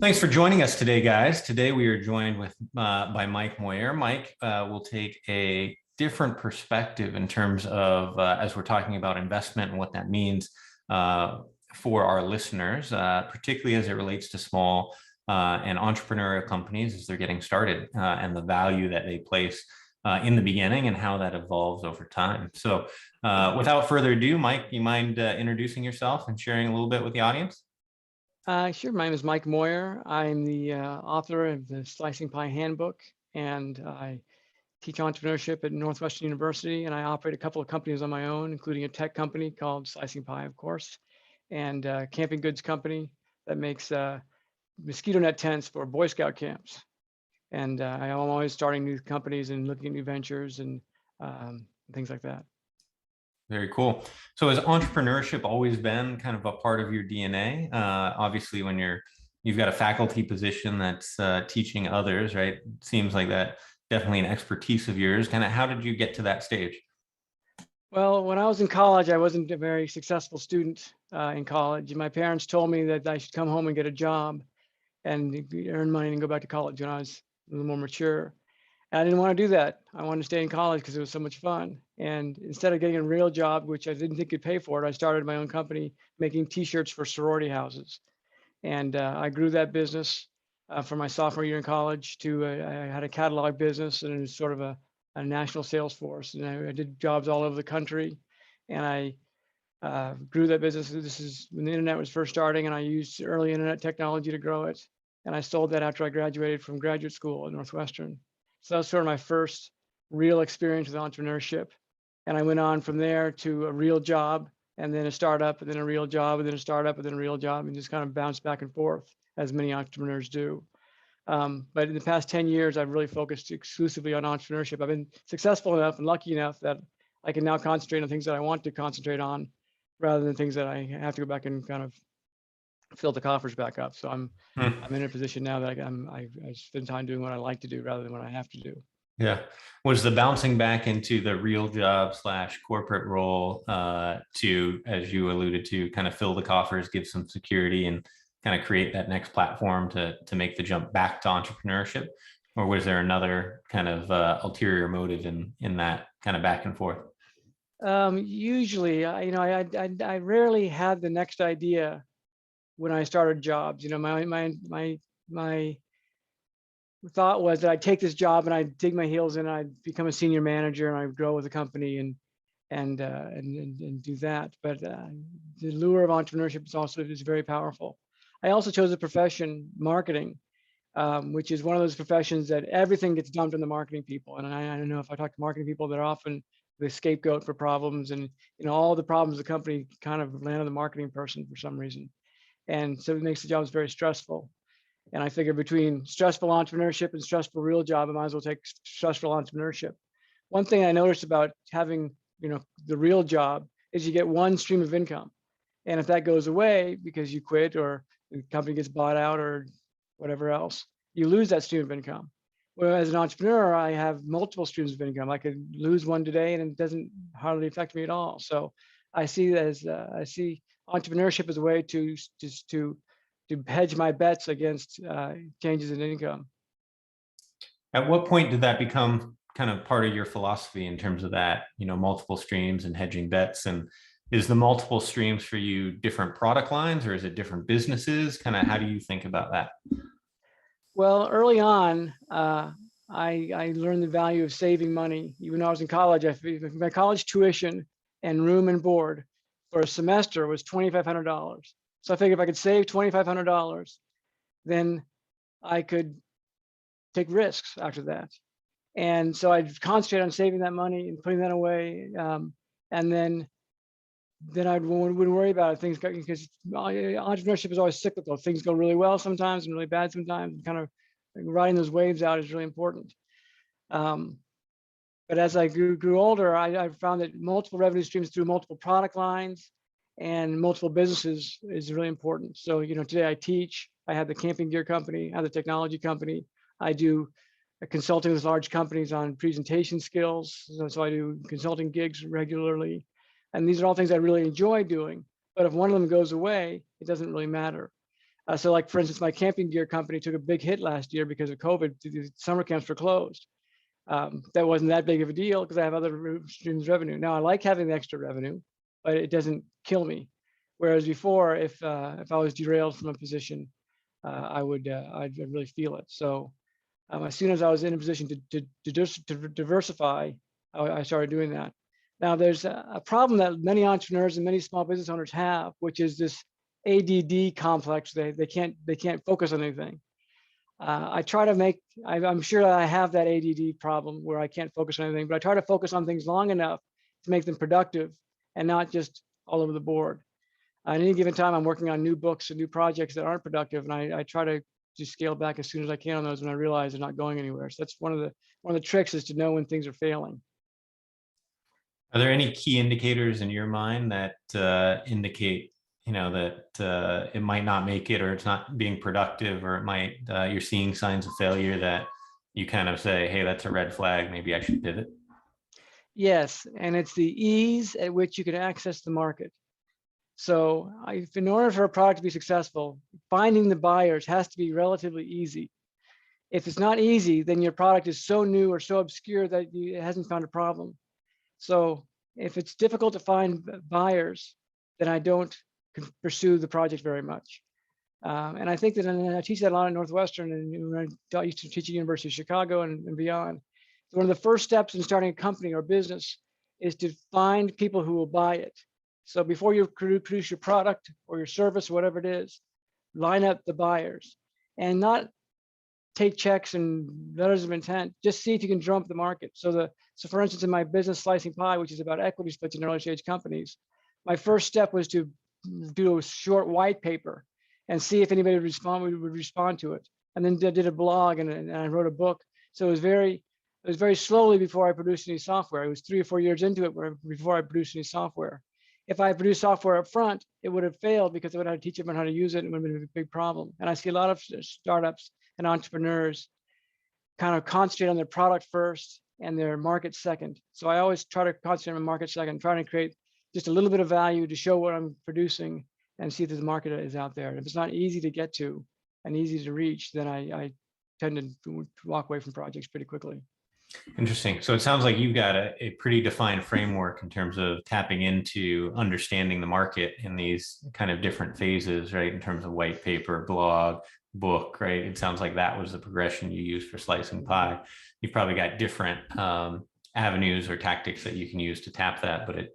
Thanks for joining us today, guys. Today we are joined by Mike Moyer. Mike will take a different perspective in terms of as we're talking about investment and what that means for our listeners, particularly as it relates to small and entrepreneurial companies as they're getting started and the value that they place in the beginning and how that evolves over time. So without further ado, Mike, you mind introducing yourself and sharing a little bit with the audience? Sure. My name is Mike Moyer. I'm the author of the Slicing Pie Handbook, and I teach entrepreneurship at Northwestern University, and I operate a couple of companies on my own, including a tech company called Slicing Pie, of course, and a camping goods company that makes mosquito net tents for Boy Scout camps. And I'm always starting new companies and looking at new ventures and things like that. Very cool. So has entrepreneurship always been kind of a part of your DNA? Obviously, when you've got a faculty position that's teaching others, right? It seems like that definitely an expertise of yours. Kind of how did you get to that stage? Well, when I was in college, I wasn't a very successful student in college. My parents told me that I should come home and get a job and earn money and go back to college when I was a little more mature. I didn't want to do that. I wanted to stay in college because it was so much fun. And instead of getting a real job, which I didn't think could pay for it, I started my own company making T-shirts for sorority houses. And I grew that business from my sophomore year in college to I had a catalog business and it was sort of a national sales force. And I did jobs all over the country. And I grew that business. This is when the internet was first starting, and I used early internet technology to grow it. And I sold that after I graduated from graduate school at Northwestern. So that was sort of my first real experience with entrepreneurship. And I went on from there to a real job, and then a startup, and then a real job, and then a startup, and then a real job, and just kind of bounced back and forth, as many entrepreneurs do. But in the past 10 years, I've really focused exclusively on entrepreneurship. I've been successful enough and lucky enough that I can now concentrate on things that I want to concentrate on, rather than things that I have to go back and kind of fill the coffers back up. So I'm in a position now that I spend time doing what I like to do rather than what I have to do. Yeah. Was the bouncing back into the real job / corporate role to, as you alluded to, kind of fill the coffers, give some security and kind of create that next platform to make the jump back to entrepreneurship? Or was there another kind of ulterior motive in that kind of back and forth? Usually, I rarely had the next idea when I started jobs. My thought was that I'd take this job and I'd dig my heels in, I'd become a senior manager and I'd grow with the company and do that. But the lure of entrepreneurship is very powerful. I also chose a profession, marketing, which is one of those professions that everything gets dumped on the marketing people. And I don't know, if I talk to marketing people, they're often the scapegoat for problems, and all the problems of the company kind of land on the marketing person for some reason. And so it makes the jobs very stressful. And I figure between stressful entrepreneurship and stressful real job, I might as well take stressful entrepreneurship. One thing I noticed about having, the real job is you get one stream of income. And if that goes away because you quit or the company gets bought out or whatever else, you lose that stream of income. Whereas as an entrepreneur, I have multiple streams of income. I could lose one today and it doesn't hardly affect me at all. So I see entrepreneurship as a way to hedge my bets against changes in income. At what point did that become kind of part of your philosophy in terms of that, multiple streams and hedging bets? And is the multiple streams for you different product lines, or is it different businesses? Kind of how do you think about that? Well, early on, I learned the value of saving money. Even though I was in college, my college tuition and room and board for a semester was $2,500. So I figured if I could save $2,500, then I could take risks after that. And so I'd concentrate on saving that money and putting that away. And then I wouldn't worry about it. Because entrepreneurship is always cyclical. Things go really well sometimes and really bad sometimes. And kind of riding those waves out is really important. But as I grew older, I found that multiple revenue streams through multiple product lines and multiple businesses is really important. So, today I teach, I have the camping gear company, I have the technology company. I do consulting with large companies on presentation skills. So I do consulting gigs regularly. And these are all things I really enjoy doing. But if one of them goes away, it doesn't really matter. So like, for instance, my camping gear company took a big hit last year because of COVID. The summer camps were closed. That wasn't that big of a deal because I have other streams of revenue. Now I like having the extra revenue, but it doesn't kill me. Whereas before, if I was derailed from a position, I'd really feel it. So as soon as I was in a position to diversify, I started doing that. Now there's a problem that many entrepreneurs and many small business owners have, which is this ADD complex. They can't focus on anything. I try to make, I'm sure I have that ADD problem where I can't focus on anything, but I try to focus on things long enough to make them productive and not just all over the board. At any given time, I'm working on new books and new projects that aren't productive, and I try to just scale back as soon as I can on those when I realize they're not going anywhere. So that's one of the tricks, is to know when things are failing. Are there any key indicators in your mind that indicate, that it might not make it, or it's not being productive, or it might, you're seeing signs of failure that you kind of say, hey, that's a red flag, maybe I should pivot? Yes, and it's the ease at which you can access the market. So in order for a product to be successful, finding the buyers has to be relatively easy. If it's not easy, then your product is so new or so obscure that it hasn't found a problem. So if it's difficult to find buyers, then I don't pursue the project very much. And I think that, and I teach that a lot at Northwestern, and when I used to teach at University of Chicago and beyond. So one of the first steps in starting a company or business is to find people who will buy it. So before you produce your product or your service, whatever it is, line up the buyers and not take checks and letters of intent. Just see if you can drum up the market. So for instance, in my business Slicing Pie, which is about equity splits in early stage companies, my first step was to do a short white paper and see if anybody would respond to it. And then I did a blog and I wrote a book. So it was very slowly before I produced any software. It was 3 or 4 years into it before I produced any software. If I produced software up front, it would have failed because I would have to teach everyone how to use it, and it would have been a big problem. And I see a lot of startups and entrepreneurs kind of concentrate on their product first and their market second. So I always try to concentrate on market second, trying to create just a little bit of value to show what I'm producing and see if the market is out there. And if it's not easy to get to and easy to reach, then I tend to walk away from projects pretty quickly. Interesting. So it sounds like you've got a pretty defined framework in terms of tapping into understanding the market in these kind of different phases, right? In terms of white paper, blog, book, right? It sounds like that was the progression you used for Slicing Pie. You've probably got different avenues or tactics that you can use to tap that, but it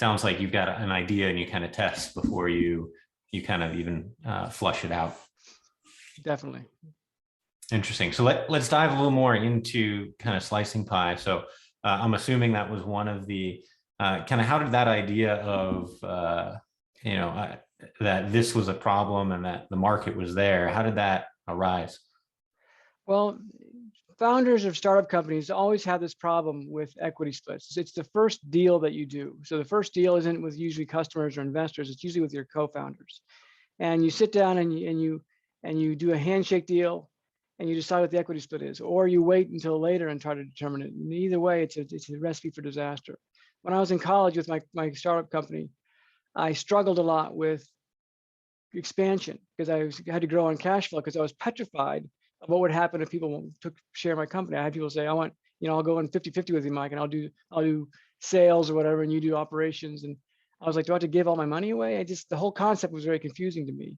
sounds like you've got an idea and you kind of test before you kind of even flush it out. Definitely. Interesting. So let's dive a little more into kind of Slicing Pie. So I'm assuming that was one of the kind of, how did that idea of, that this was a problem and that the market was there, how did that arise? Well, founders of startup companies always have this problem with equity splits. It's the first deal that you do. So the first deal isn't with usually customers or investors. It's usually with your co-founders. And you sit down and you do a handshake deal, and you decide what the equity split is, or you wait until later and try to determine it. And either way, it's a recipe for disaster. When I was in college with my startup company, I struggled a lot with expansion because I had to grow on cash flow, because I was petrified of what would happen if people took share of my company. I had people say, I'll go in 50-50 with you, Mike, and I'll do sales or whatever, and you do operations. And I was like, do I have to give all my money away? The whole concept was very confusing to me.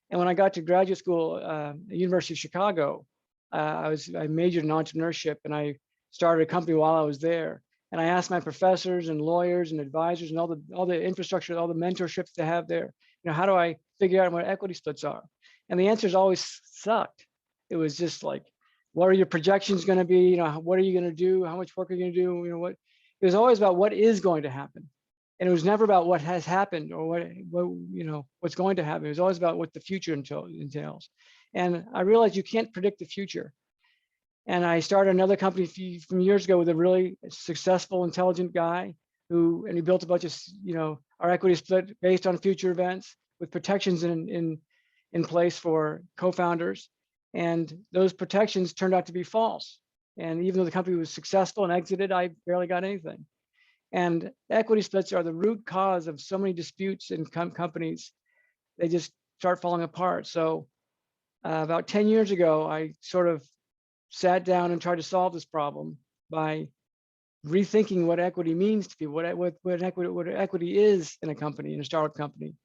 And when I got to graduate school at the University of Chicago, I majored in entrepreneurship, and I started a company while I was there. And I asked my professors and lawyers and advisors and all the infrastructure, all the mentorships they have there, how do I figure out what equity splits are? And the answers always sucked. It was just like, what are your projections going to be? What are you going to do? How much work are you going to do? It was always about what is going to happen. And it was never about what has happened or what's going to happen. It was always about what the future entails. And I realized you can't predict the future. And I started another company from years ago with a really successful, intelligent guy and he built a bunch of, our equity split based on future events with protections in place for co-founders. And those protections turned out to be false. And even though the company was successful and exited, I barely got anything. And equity splits are the root cause of so many disputes in companies. They just start falling apart. So about 10 years ago, I sort of sat down and tried to solve this problem by rethinking what equity means to people, what equity is in a company, in a startup company.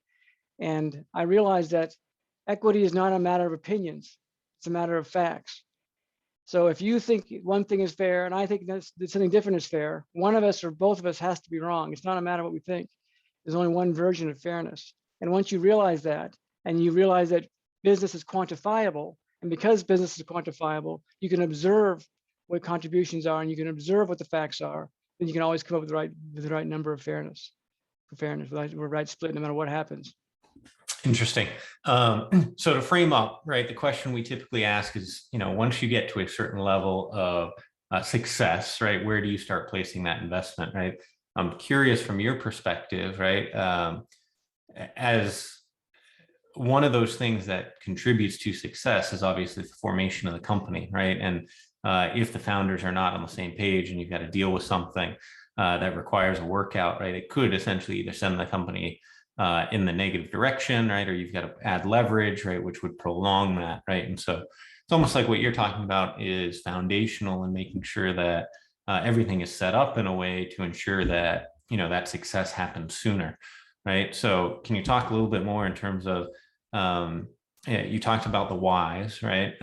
And I realized that equity is not a matter of opinions, it's a matter of facts. So if you think one thing is fair and I think that something different is fair, one of us or both of us has to be wrong. It's not a matter of what we think. There's only one version of fairness. And once you realize that, and you realize that business is quantifiable, and because business is quantifiable, you can observe what contributions are and you can observe what the facts are, then you can always come up with the right number of fairness, with the right split no matter what happens. Interesting. So to frame up, right, the question we typically ask is, once you get to a certain level of success, right, where do you start placing that investment, right? I'm curious from your perspective, right, as one of those things that contributes to success is obviously the formation of the company, right? And if the founders are not on the same page and you've got to deal with something that requires a workout, right, it could essentially either send the company in the negative direction, right? Or you've got to add leverage, right? Which would prolong that, right? And so it's almost like what you're talking about is foundational and making sure that everything is set up in a way to ensure that, that success happens sooner, right? So can you talk a little bit more in terms of, you talked about the whys, right?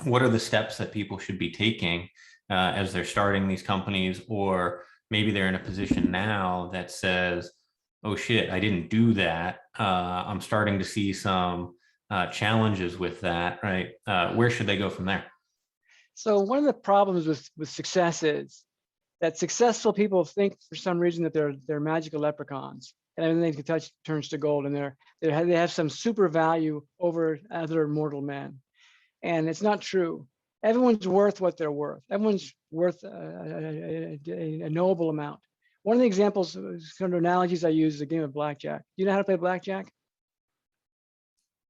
What are the steps that people should be taking as they're starting these companies, or maybe they're in a position now that says, oh shit, I didn't do that. I'm starting to see some challenges with that, right? Where should they go from there? So one of the problems with success is that successful people think for some reason that they're magical leprechauns and everything they can touch turns to gold, and they have some super value over other mortal men. And it's not true. Everyone's worth what they're worth. Everyone's worth a knowable amount. One of the examples, kind of analogies I use is the game of blackjack. Do you know how to play blackjack?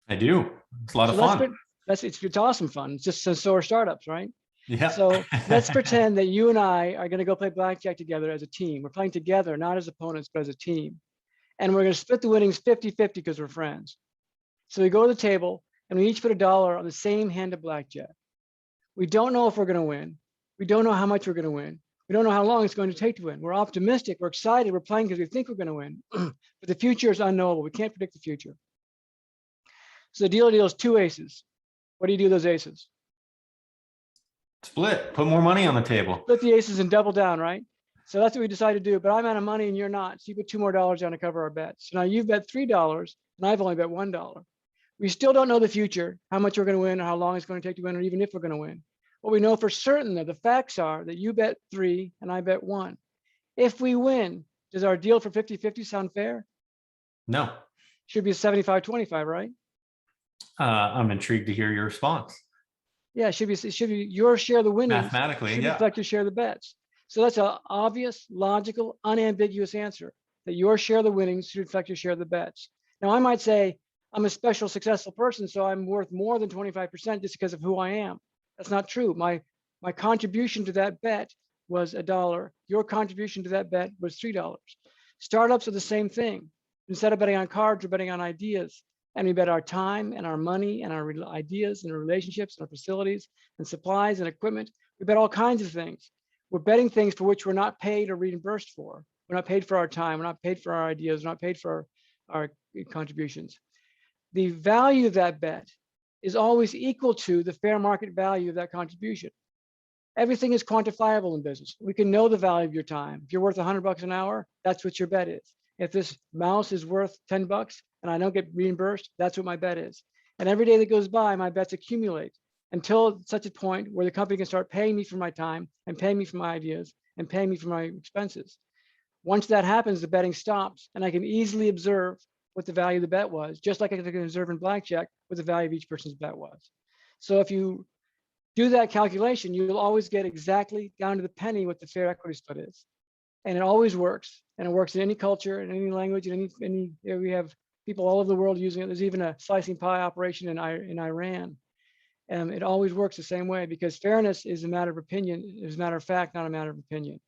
I do. It's a lot of fun. It's awesome fun. It's just so are startups, right? Yeah. So let's pretend that you and I are going to go play blackjack together as a team. We're playing together, not as opponents, but as a team. And we're going to split the winnings 50-50 because we're friends. So we go to the table and we each put $1 on the same hand of blackjack. We don't know if we're going to win. We don't know how much we're going to win. We don't know how long it's going to take to win. We're optimistic. We're excited. We're playing because we think we're going to win. But the future is unknowable. We can't predict the future. So the dealer deals 2 aces. What do you do with those aces? Split. Put more money on the table. Split the aces and double down, right? So that's what we decided to do. But I'm out of money and you're not. So you put $2 more down to cover our bets. So now you've bet $3 and I've only bet $1. We still don't know the future, how much we're going to win or how long it's going to take to win, or even if we're going to win. What we know for certain that the facts are that you bet 3 and I bet 1. If we win, does our deal for 50-50 sound fair? No. Should be a 75-25, right? I'm intrigued to hear your response. Yeah, it should be your share of the winnings. Mathematically, should yeah. reflect your share of the bets. So that's an obvious, logical, unambiguous answer, that your share of the winnings should reflect your share of the bets. Now, I might say I'm a special successful person, so I'm worth more than 25% just because of who I am. That's not true. My contribution to that bet was $1. Your contribution to that bet was $3. Startups are the same thing. Instead of betting on cards, we're betting on ideas. And we bet our time and our money and our ideas and our relationships and our facilities and supplies and equipment. We bet all kinds of things. We're betting things for which we're not paid or reimbursed for. We're not paid for our time. We're not paid for our ideas. We're not paid for our contributions. The value of that bet is always equal to the fair market value of that contribution. Everything is quantifiable in business. We can know the value of your time. If you're worth $100 an hour, that's what your bet is. If this mouse is worth $10 and I don't get reimbursed, that's what my bet is. And every day that goes by, my bets accumulate until such a point where the company can start paying me for my time and paying me for my ideas and paying me for my expenses. Once that happens, the betting stops and I can easily observe what the value of the bet was, just like I can observe in blackjack what the value of each person's bet was. So if you do that calculation, you'll always get exactly down to the penny what the fair equity split is. And it always works. And it works in any culture, in any language, in any we have people all over the world using it. There's even a slicing pie operation in Iran. And it always works the same way because fairness is a matter of opinion, is a matter of fact, not a matter of opinion.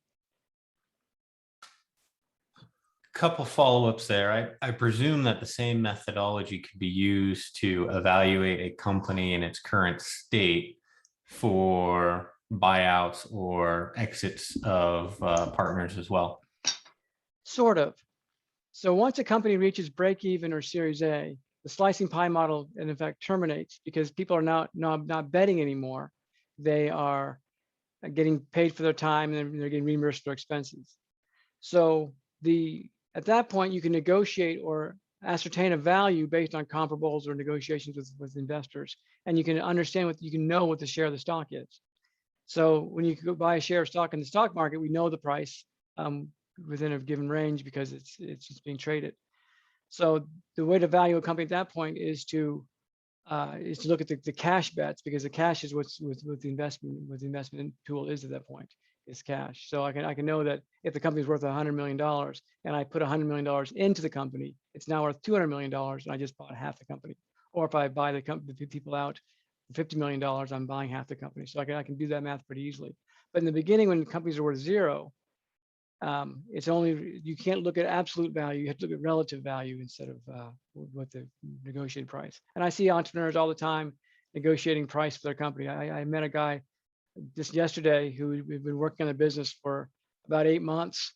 Couple follow-ups there. I presume that the same methodology could be used to evaluate a company in its current state for buyouts or exits of partners as well. Sort of. So once a company reaches break even or Series A, the slicing pie model in effect terminates because people are not betting anymore. They are getting paid for their time and they're getting reimbursed for their expenses. So at that point, you can negotiate or ascertain a value based on comparables or negotiations with investors, and you can understand you can know what the share of the stock is. So when you go buy a share of stock in the stock market, we know the price within a given range because it's just being traded. So the way to value a company at that point is to look at the cash bets, because the cash is what the investment tool is at that point, is cash. So I can know that if the company's worth $100 million and I put $100 million into the company, it's now worth $200 million and I just bought half the company. Or if I buy the people out for $50 million, I'm buying half the company. So I can do that math pretty easily. But in the beginning, when companies are worth zero, it's only, you can't look at absolute value, you have to look at relative value instead of what the negotiated price. And I see entrepreneurs all the time negotiating price for their company. I met a guy just yesterday who had been working on the business for about 8 months,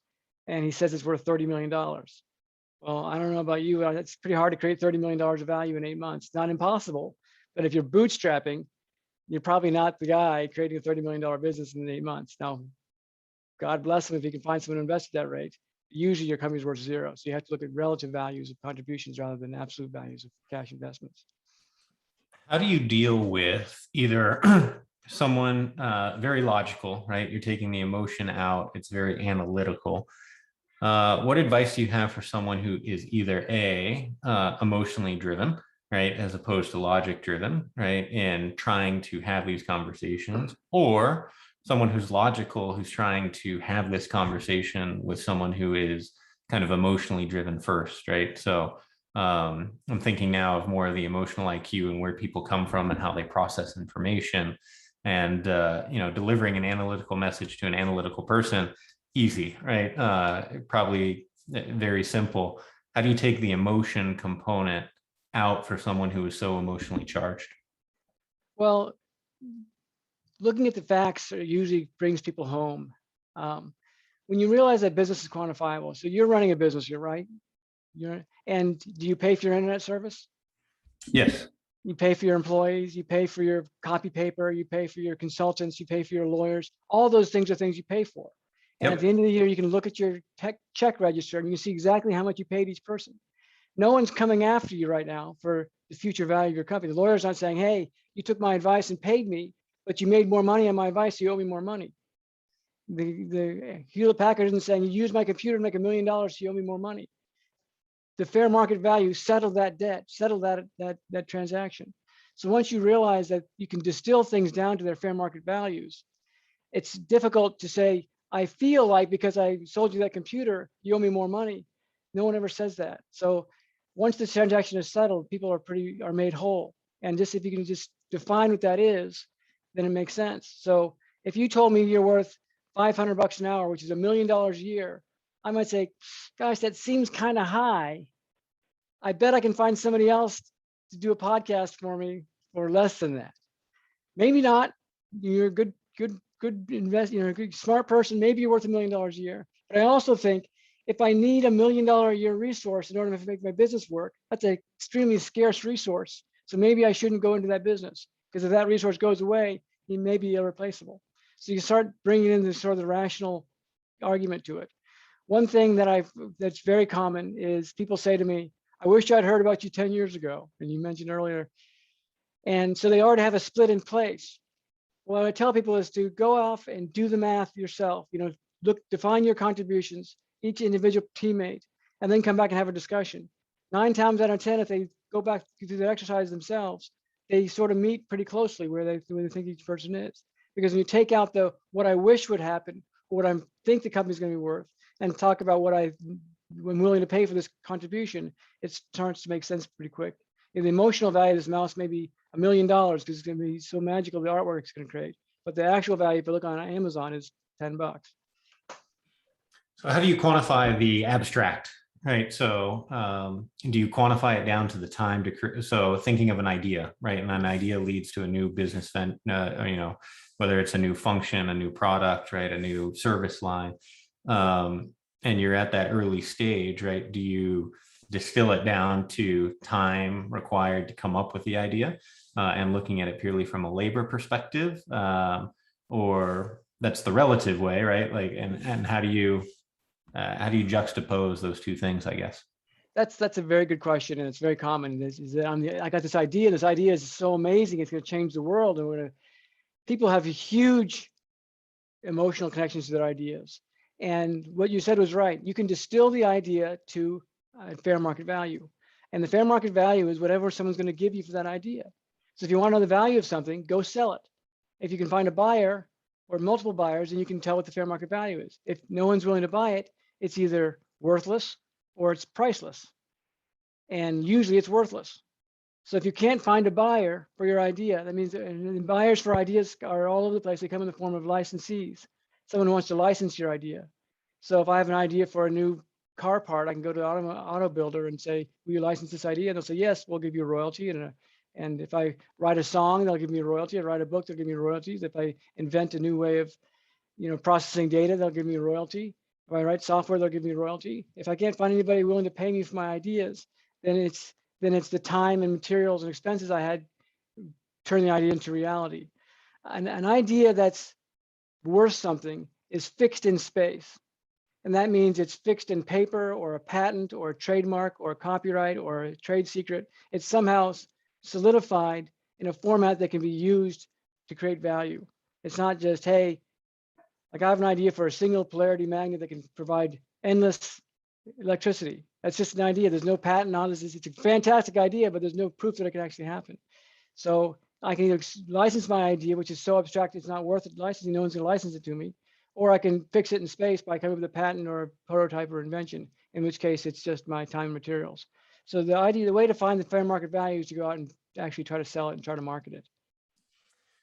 and he says it's worth $30 million. Well, I don't know about you, it's pretty hard to create $30 million of value in 8 months. It's not impossible, but if you're bootstrapping, you're probably not the guy creating a $30 million business in 8 months. Now, God bless him if he can find someone to invest at that rate. Usually your company's worth zero. So you have to look at relative values of contributions rather than absolute values of cash investments. How do you deal with either someone very logical, right? You're taking the emotion out, it's very analytical. What advice do you have for someone who is either emotionally driven, right, as opposed to logic driven, right, in trying to have these conversations, or someone who's logical, who's trying to have this conversation with someone who is kind of emotionally driven first, right? So I'm thinking now of more of the emotional IQ and where people come from and how they process information, and delivering an analytical message to an analytical person, easy, right? Probably very simple. How do you take the emotion component out for someone who is so emotionally charged? Well, looking at the facts usually brings people home. When you realize that business is quantifiable, so you're running a business, you're right. And do you pay for your internet service? Yes. You pay for your employees, you pay for your copy paper, you pay for your consultants, you pay for your lawyers. All those things are things you pay for. And at the end of the year, you can look at your check register and you can see exactly how much you paid each person. No one's coming after you right now for the future value of your company. The lawyer's not saying, hey, you took my advice and paid me, but you made more money on my advice, so you owe me more money. The Hewlett Packard isn't saying, you used my computer to make $1 million, so you owe me more money. The fair market value settled that debt, settled that transaction. So once you realize that you can distill things down to their fair market values, it's difficult to say, I feel like because I sold you that computer, you owe me more money. No one ever says that. So once the transaction is settled, people are made whole. And just if you can just define what that is, then it makes sense. So if you told me you're worth $500 an hour, which is $1 million a year, I might say, gosh, that seems kind of high. I bet I can find somebody else to do a podcast for me for less than that. Maybe not. You're a good invest. You're a good smart person. Maybe you're worth $1 million a year. But I also think if I need $1 million a year resource in order to make my business work, that's an extremely scarce resource. So maybe I shouldn't go into that business, because if that resource goes away, he may be irreplaceable. So you start bringing in this sort of the rational argument to it. One thing that's very common is people say to me, I wish I'd heard about you 10 years ago. And you mentioned earlier. And so they already have a split in place. What I tell people is to go off and do the math yourself. Define your contributions, each individual teammate, and then come back and have a discussion. 9 times out of 10, if they go back through the exercise themselves, they sort of meet pretty closely where they think each person is. Because when you take out what I wish would happen, or what I think the company's going to be worth, and talk about what I'm willing to pay for this contribution, it starts to make sense pretty quick. The emotional value of this mouse may be $1 million because it's going to be so magical, the artwork it's going to create. But the actual value, if you look on Amazon, is $10. So how do you quantify the abstract, Right. So, do you quantify it down to the time to so thinking of an idea, right? And an idea leads to a new business whether it's a new function, a new product, right? A new service line. And you're at that early stage, right? Do you distill it down to time required to come up with the idea, and looking at it purely from a labor perspective, or that's the relative way, right? Like, and how do you juxtapose those two things, I guess? That's a very good question, and it's very common. Is that I got this idea. This idea is so amazing. It's going to change the world, and people have huge emotional connections to their ideas. And what you said was right. You can distill the idea to fair market value, and the fair market value is whatever someone's going to give you for that idea. So if you want to know the value of something, go sell it. If you can find a buyer or multiple buyers, then you can tell what the fair market value is. If no one's willing to buy it, it's either worthless or it's priceless. And usually it's worthless. So if you can't find a buyer for your idea, that means and buyers for ideas are all over the place. They come in the form of licensees. Someone wants to license your idea. So if I have an idea for a new car part, I can go to an auto builder and say, will you license this idea? And they'll say, yes, we'll give you a royalty. And if I write a song, they'll give me a royalty. I write a book, they'll give me royalties. If I invent a new way of processing data, they'll give me a royalty. If I write software, they'll give me a royalty. If I can't find anybody willing to pay me for my ideas, then it's the time and materials and expenses I had turn the idea into reality. An idea that's worth something is fixed in space. And that means it's fixed in paper or a patent or a trademark or a copyright or a trade secret. It's somehow solidified in a format that can be used to create value. It's not just, hey, like I have an idea for a single polarity magnet that can provide endless electricity. That's just an idea. There's no patent on this. It's a fantastic idea, but there's no proof that it can actually happen. So I can either license my idea, which is so abstract it's not worth it licensing. No one's going to license it to me, or I can fix it in space by coming up with a patent or a prototype or invention. In which case, it's just my time and materials. So the way to find the fair market value is to go out and actually try to sell it and try to market it.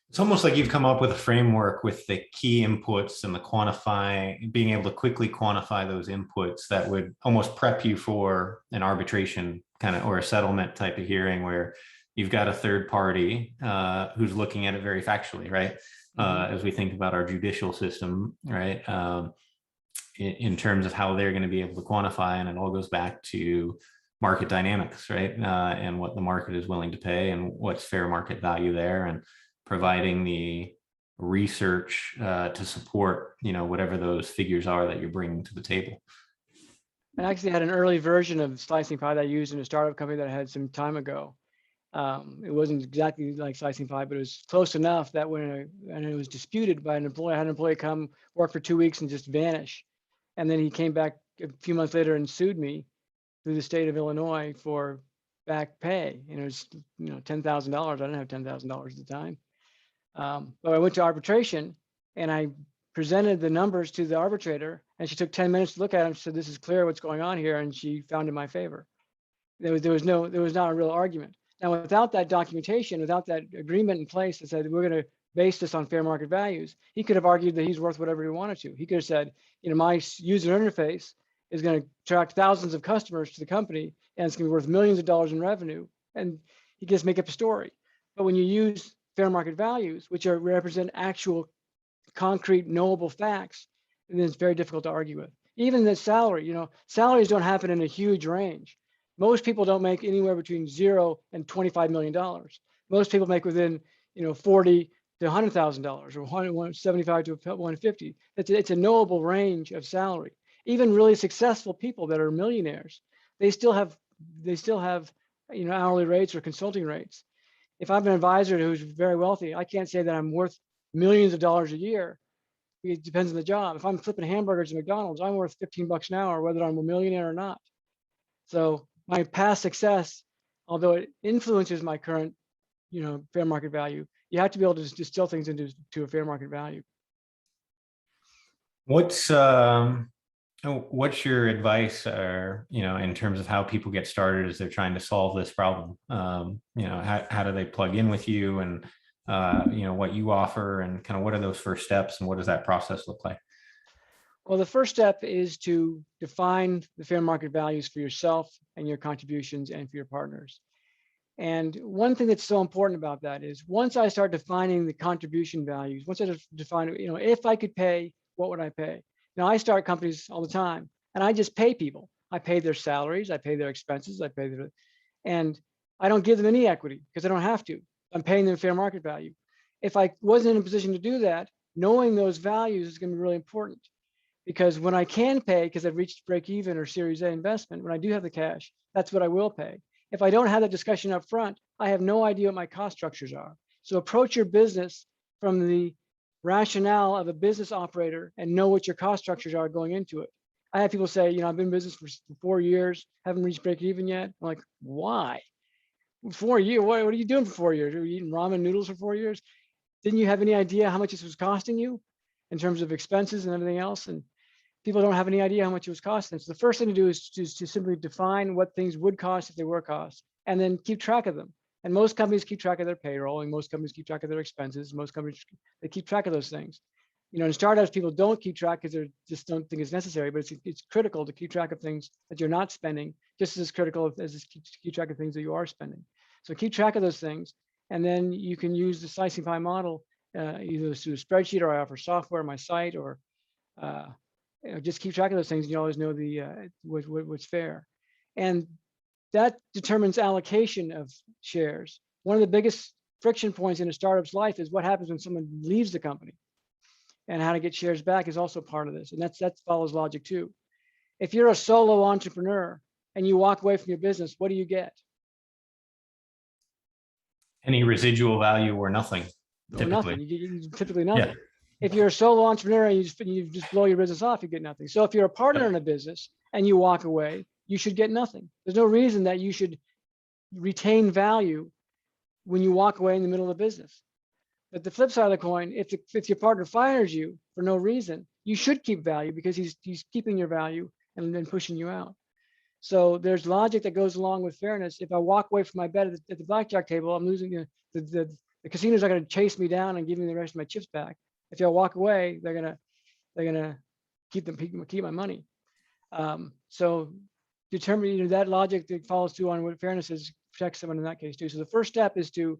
It's almost like you've come up with a framework with the key inputs and being able to quickly quantify those inputs that would almost prep you for an arbitration kind of or a settlement type of hearing where you've got a third party who's looking at it very factually, right? As we think about our judicial system, right? In terms of how they're going to be able to quantify, and it all goes back to market dynamics, right? And what the market is willing to pay and what's fair market value there, and providing the research to support, whatever those figures are that you're bringing to the table. I actually had an early version of slicing pie that I used in a startup company that I had some time ago. It wasn't exactly like slicing pie, but it was close enough that when it was disputed by an employee, I had an employee come work for 2 weeks and just vanish. And then he came back a few months later and sued me through the state of Illinois for back pay. And it was, $10,000. I didn't have $10,000 at the time. But I went to arbitration and I presented the numbers to the arbitrator, and she took 10 minutes to look at them. She said, this is clear what's going on here. And she found in my favor. There was not a real argument. Now, without that documentation, without that agreement in place that said, we're going to base this on fair market values, he could have argued that he's worth whatever he wanted to. He could have said, my user interface is going to attract thousands of customers to the company, and it's going to be worth millions of dollars in revenue. And he can just make up a story. But when you use fair market values, which represent actual concrete knowable facts, then it's very difficult to argue with. Even the salary, salaries don't happen in a huge range. Most people don't make anywhere between $0 and $25 million. Most people make within, $40 to $100,000 or 175 to 150. It's a knowable range of salary. Even really successful people that are millionaires, they still have hourly rates or consulting rates. If I'm an advisor who's very wealthy, I can't say that I'm worth millions of dollars a year. It depends on the job. If I'm flipping hamburgers at McDonald's, I'm worth $15 an hour, whether I'm a millionaire or not. So my past success, although it influences my current, fair market value, you have to be able to distill things into a fair market value. What's your advice, or in terms of how people get started as they're trying to solve this problem? How do they plug in with you, and what you offer, and kind of what are those first steps, and what does that process look like? Well, the first step is to define the fair market values for yourself and your contributions and for your partners. And one thing that's so important about that is once I start defining the contribution values, once I define, if I could pay, what would I pay? Now I start companies all the time and I just pay people. I pay their salaries, I pay their expenses, and I don't give them any equity because I don't have to. I'm paying them fair market value. If I wasn't in a position to do that, knowing those values is going to be really important. Because when I can pay, because I've reached break even or Series A investment, when I do have the cash, that's what I will pay. If I don't have that discussion up front, I have no idea what my cost structures are. So approach your business from the rationale of a business operator and know what your cost structures are going into it. I have people say, I've been in business for 4 years, haven't reached break even yet. I'm like, why? 4 years? What are you doing for 4 years? Are you eating ramen noodles for 4 years? Didn't you have any idea how much this was costing you in terms of expenses and everything else? And people don't have any idea how much it was costing. So the first thing to do is to simply define what things would cost if they were costs, and then keep track of them. And most companies keep track of their payroll, and most companies keep track of their expenses. Most companies, they keep track of those things. In startups, people don't keep track because they just don't think it's necessary, but it's critical to keep track of things that you're not spending, just as critical as keep track of things that you are spending. So keep track of those things, and then you can use the slicing pie model, either through a spreadsheet, or I offer software on my site, or just keep track of those things, and you always know what's fair. And that determines allocation of shares. One of the biggest friction points in a startup's life is what happens when someone leaves the company, and how to get shares back is also part of this. And that follows logic too. If you're a solo entrepreneur and you walk away from your business, what do you get? Any residual value or nothing, typically. Nothing. You get typically nothing. Yeah. If you're a solo entrepreneur and you just blow your business off, you get nothing. So if you're a partner in a business and you walk away, you should get nothing. There's no reason that you should retain value when you walk away in the middle of the business. But the flip side of the coin, if your partner fires you for no reason, you should keep value because he's keeping your value and then pushing you out. So there's logic that goes along with fairness. If I walk away from my bed at the blackjack table, I'm losing. The casinos are going to chase me down and give me the rest of my chips back. If I walk away, they're gonna keep my money. So determine that logic that follows through on what fairness is protects someone in that case too. So the first step is to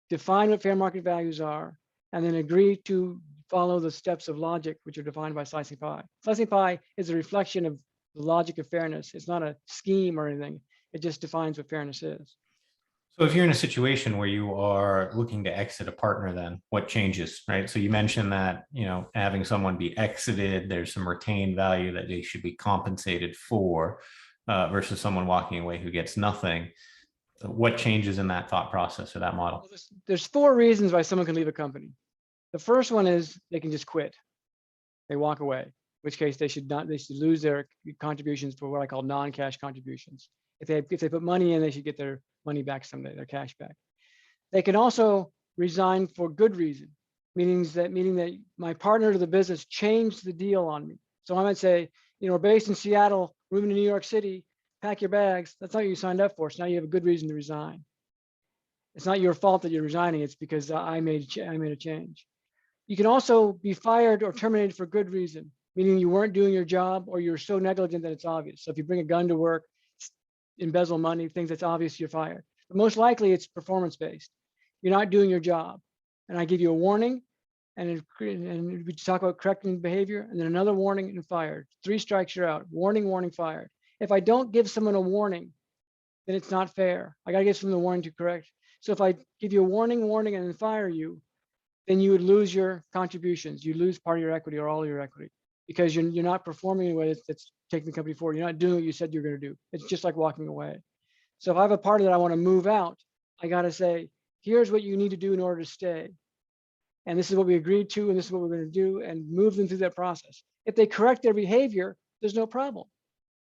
define what fair market values are, and then agree to follow the steps of logic, which are defined by slicing pie. Slicing pie is a reflection of the logic of fairness. It's not a scheme or anything. It just defines what fairness is. So if you're in a situation where you are looking to exit a partner, then what changes, right? So you mentioned that, having someone be exited, there's some retained value that they should be compensated for versus someone walking away who gets nothing. What changes in that thought process or that model? Well, there's 4 reasons why someone can leave a company. The first one is they can just quit. They walk away, in which case they should lose their contributions for what I call non-cash contributions. If they put money in, they should get their money back someday, their cash back. They can also resign for good reason, meaning that my partner to the business changed the deal on me. So I might say, we're based in Seattle, moving to New York City, pack your bags. That's not what you signed up for. So now you have a good reason to resign. It's not your fault that you're resigning. It's because I made a change. You can also be fired or terminated for good reason, meaning you weren't doing your job or you're so negligent that it's obvious. So if you bring a gun to work, embezzle money, things that's obvious, you're fired. But most likely it's performance-based. You're not doing your job. And I give you a warning, and we talk about correcting behavior, and then another warning and fired. 3 strikes, you're out. Warning, warning, fired. If I don't give someone a warning, then it's not fair. I gotta give someone the warning to correct. So if I give you a warning, and then fire you, then you would lose your contributions. You lose part of your equity or all of your equity because you're not performing in a way that's taking the company forward. You're not doing what you said you're going to do. It's just like walking away. So if I have a partner that I want to move out, I got to say, here's what you need to do in order to stay. And this is what we agreed to, and this is what we're going to do, and move them through that process. If they correct their behavior, there's no problem.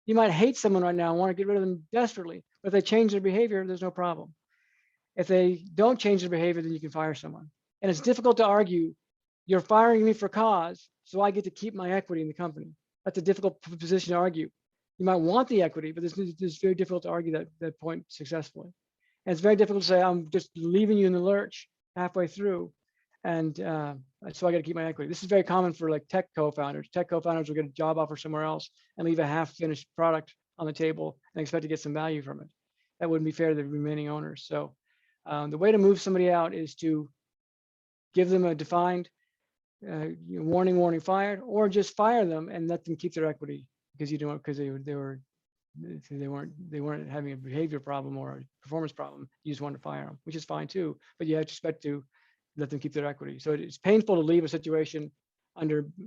You might hate someone right now and want to get rid of them desperately, but if they change their behavior, there's no problem. If they don't change their behavior, then you can fire someone. And it's difficult to argue, you're firing me for cause, so I get to keep my equity in the company. That's a difficult position to argue. You might want the equity, but it's very difficult to argue that point successfully. And it's very difficult to say, I'm just leaving you in the lurch halfway through. And so I got to keep my equity. This is very common for like tech co-founders. Tech co-founders will get a job offer somewhere else and leave a half-finished product on the table and expect to get some value from it. That wouldn't be fair to the remaining owners. So the way to move somebody out is to give them a defined warning, warning, fired, or just fire them and let them keep their equity because you don't, because they weren't having a behavior problem or a performance problem. You just wanted to fire them, which is fine too. But you expect to let them keep their equity. So it's painful to leave a situation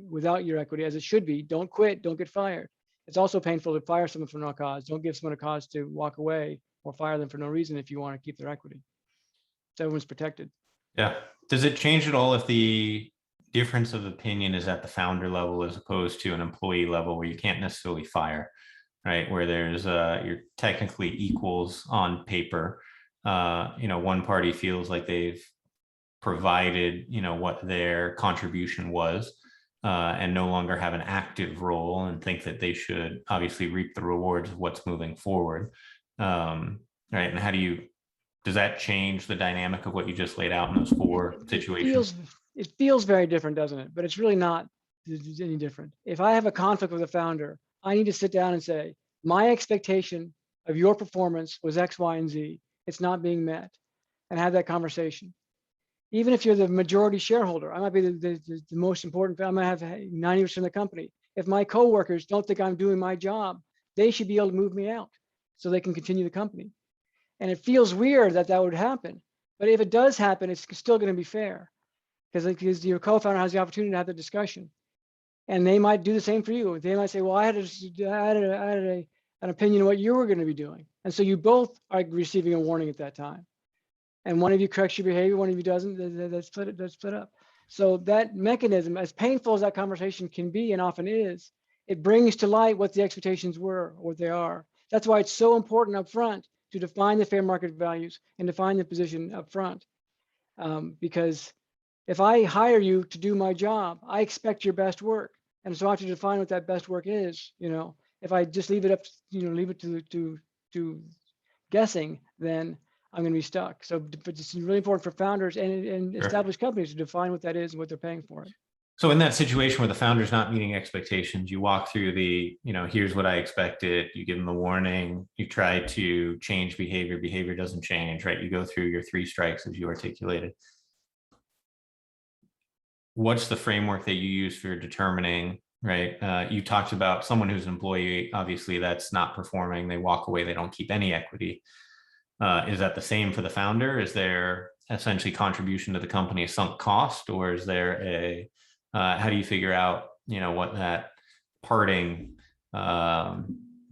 without your equity, as it should be. Don't quit, don't get fired. It's also painful to fire someone for no cause. Don't give someone a cause to walk away or fire them for no reason if you want to keep their equity. So everyone's protected. Yeah. Does it change at all if the difference of opinion is at the founder level as opposed to an employee level where you can't necessarily fire, right? Where there's you're technically equals on paper. One party feels like they've provided, what their contribution was, and no longer have an active role and think that they should obviously reap the rewards of what's moving forward. Right. And does that change the dynamic of what you just laid out in those four situations? It feels very different, doesn't it? But it's really not any different. If I have a conflict with a founder, I need to sit down and say, my expectation of your performance was X, Y, and Z. It's not being met, and have that conversation. Even if you're the majority shareholder, I might be the most important. I might have 90% of the company. If my coworkers don't think I'm doing my job, they should be able to move me out so they can continue the company. And it feels weird that would happen. But if it does happen, it's still going to be fair because your co-founder has the opportunity to have the discussion. And they might do the same for you. They might say, well, I had an opinion of what you were going to be doing. And so you both are receiving a warning at that time. And one of you corrects your behavior, one of you doesn't, that's split up. So that mechanism, as painful as that conversation can be and often is, it brings to light what the expectations were or what they are. That's why it's so important up front to define the fair market values and define the position up front. Because if I hire you to do my job, I expect your best work. And so I have to define what that best work is. If I just leave it up, leave it to guessing, then I'm going to be stuck. So, but it's really important for founders and established companies to define what that is and what they're paying for it. So in that situation where the founder's not meeting expectations, you walk through here's what I expected, you give them the warning, you try to change behavior doesn't change, right? You go through your 3 strikes as you articulated. What's the framework that you use for determining, right? You talked about someone who's an employee, obviously that's not performing, they walk away, they don't keep any equity. Is that the same for the founder? Is there essentially contribution to the company a sunk cost, or is there how do you figure out, what that parting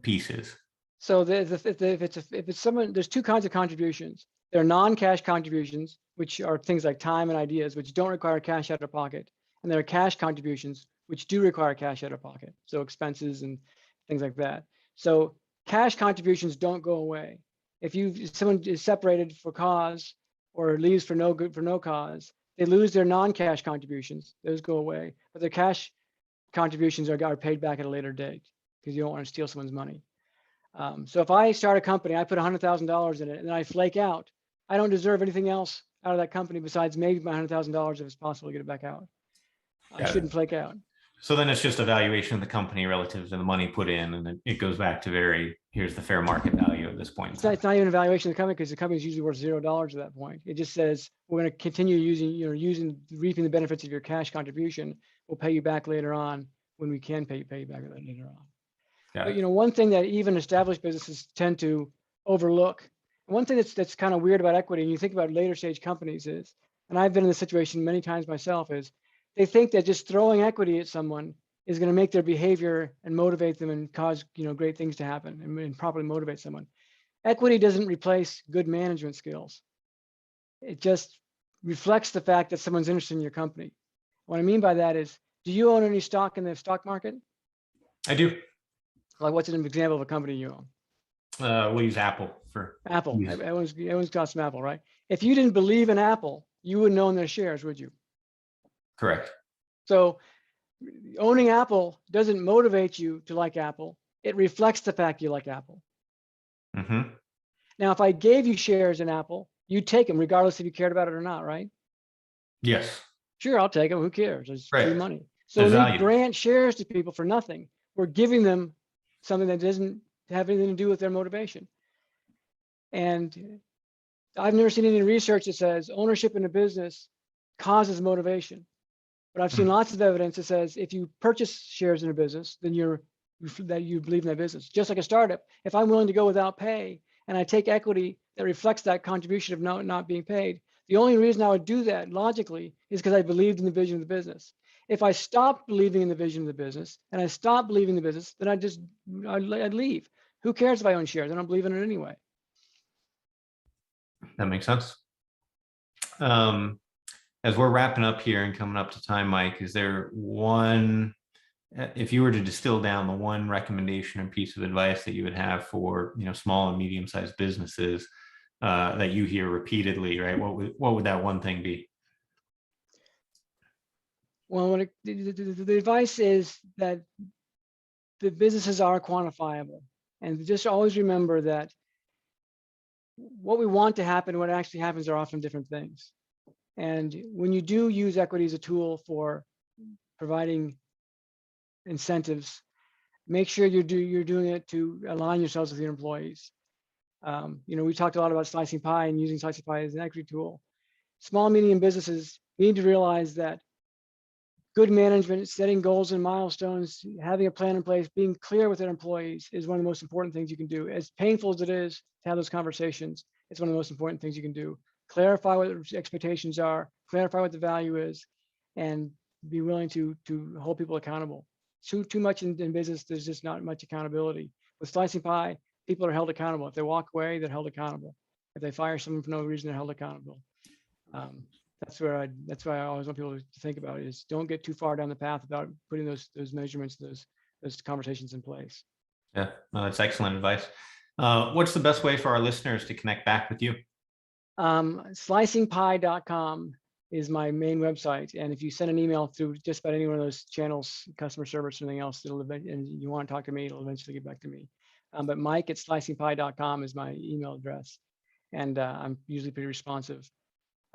piece is? So if it's someone, there's 2 kinds of contributions. There are non-cash contributions, which are things like time and ideas, which don't require cash out of pocket. And there are cash contributions, which do require cash out of pocket. So expenses and things like that. So cash contributions don't go away. If someone is separated for cause or leaves for no cause, they lose their non-cash contributions. Those go away, but their cash contributions are paid back at a later date because you don't want to steal someone's money. So if I start a company, I put $100,000 in it, and then I flake out, I don't deserve anything else out of that company besides maybe my $100,000 if it's possible to get it back out. I shouldn't flake out. So then it's just a valuation of the company relative to the money put in, and it goes back to here's the fair market value at this point. It's not even a valuation of the company because the company is usually worth $0 at that point. It just says we're going to continue reaping the benefits of your cash contribution. We'll pay you back later on when we can pay you back later on. But one thing that even established businesses tend to overlook, and one thing that's kind of weird about equity, and you think about later stage companies is, and I've been in this situation many times myself, is they think that just throwing equity at someone is going to make their behavior and motivate them and cause great things to happen and properly motivate someone. Equity doesn't replace good management skills. It just reflects the fact that someone's interested in your company. What I mean by that is, do you own any stock in the stock market? I do. Like, what's an example of a company you own? We'll use Apple for Apple. Everyone's got some Apple, right? If you didn't believe in Apple, you wouldn't own their shares, would you? Correct. So owning Apple doesn't motivate you to like Apple. It reflects the fact you like Apple. Mm-hmm. Now, if I gave you shares in Apple, you'd take them regardless if you cared about it or not, right? Yes. Sure, I'll take them. Who cares? It's free Right. money. So There's when we value. grant shares to people for nothing, we're giving them something that doesn't have anything to do with their motivation. And I've never seen any research that says ownership in a business causes motivation. But I've seen Hmm. lots of evidence that says if you purchase shares in a business, then that you believe in that business. Just like a startup, if I'm willing to go without pay and I take equity that reflects that contribution of not being paid, the only reason I would do that logically is because I believed in the vision of the business. If I stopped believing in the vision of the business and I stopped believing in the business, then I'd leave. Who cares if I own shares? I don't believe in it anyway. That makes sense. Um, as we're wrapping up here and coming up to time, Mike, is there one, if you were to distill down the one recommendation or piece of advice that you would have for, small and medium-sized businesses that you hear repeatedly, right? What would that one thing be? Well, the advice is that the businesses are quantifiable. And just always remember that what we want to happen, what actually happens are often different things. And when you do use equity as a tool for providing incentives, make sure you're doing it to align yourselves with your employees. We talked a lot about slicing pie and using slicing pie as an equity tool. Small, medium businesses need to realize that good management, setting goals and milestones, having a plan in place, being clear with their employees is one of the most important things you can do. As painful as it is to have those conversations, it's one of the most important things you can do. Clarify what the expectations are, clarify what the value is, and be willing to hold people accountable. Too much in business, there's just not much accountability. With slicing pie, people are held accountable. If they walk away, they're held accountable. If they fire someone for no reason, they're held accountable. That's why I always want people to think about it, is don't get too far down the path about putting those measurements, those conversations in place. Yeah, no, that's excellent advice. What's the best way for our listeners to connect back with you? Slicingpie.com is my main website. And if you send an email through just about any one of those channels, customer service or anything else, and you want to talk to me, it'll eventually get back to me. But Mike at slicingpie.com is my email address. And I'm usually pretty responsive.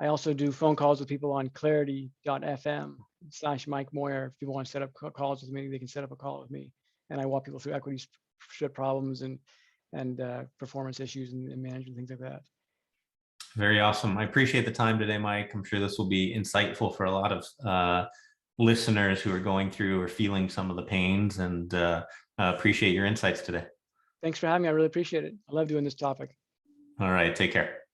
I also do phone calls with people on clarity.fm/Mike Moyer. If people want to set up calls with me, they can set up a call with me. And I walk people through equity problems and performance issues and management, things like that. Very awesome. I appreciate the time today, Mike. I'm sure this will be insightful for a lot of listeners who are going through or feeling some of the pains, and appreciate your insights today. Thanks for having me. I really appreciate it. I love doing this topic. All right. Take care.